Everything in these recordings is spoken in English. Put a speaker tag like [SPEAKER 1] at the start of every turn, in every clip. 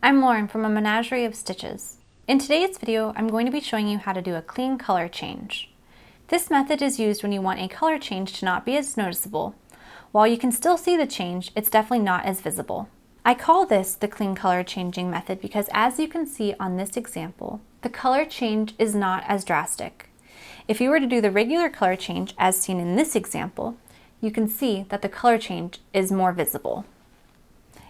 [SPEAKER 1] I'm Lauren from A Menagerie of Stitches. In today's video, I'm going to be showing you how to do a clean color change. This method is used when you want a color change to not be as noticeable. While you can still see the change, it's definitely not as visible. I call this the clean color changing method because, as you can see on this example, the color change is not as drastic. If you were to do the regular color change as seen in this example, you can see that the color change is more visible.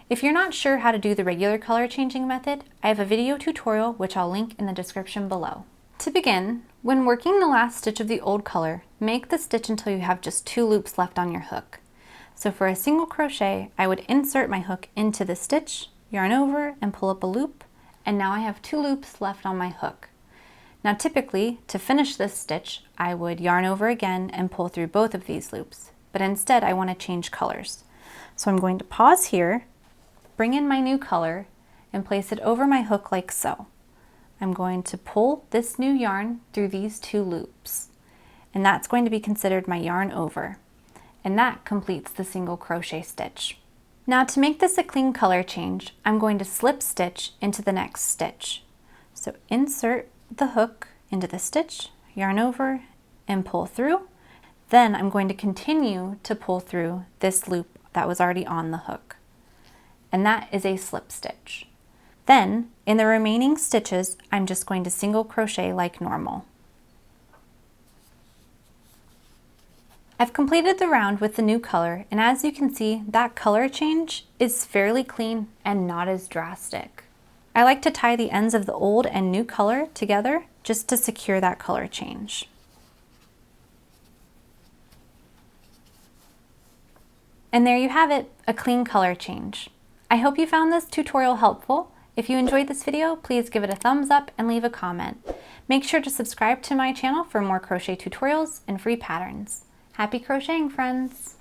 [SPEAKER 1] If you're not sure how to do the regular color changing method, I have a video tutorial which I'll link in the description below. To begin, when working the last stitch of the old color, make the stitch until you have just 2 loops left on your hook. So for a single crochet, I would insert my hook into the stitch, yarn over, and pull up a loop, and now I have 2 loops left on my hook. Now typically, to finish this stitch, I would yarn over again and pull through both of these loops, but instead I want to change colors. So I'm going to pause here, bring in my new color, and place it over my hook like so. I'm going to pull this new yarn through these 2 loops, and that's going to be considered my yarn over, and that completes the single crochet stitch. Now to make this a clean color change, I'm going to slip stitch into the next stitch. So insert the hook into the stitch, yarn over, and pull through. Then I'm going to continue to pull through this loop that was already on the hook, and that is a slip stitch. Then, in the remaining stitches, I'm just going to single crochet like normal. I've completed the round with the new color, and as you can see, that color change is fairly clean and not as drastic. I like to tie the ends of the old and new color together just to secure that color change. And there you have it, a clean color change. I hope you found this tutorial helpful. If you enjoyed this video, please give it a thumbs up and leave a comment. Make sure to subscribe to my channel for more crochet tutorials and free patterns. Happy crocheting, friends!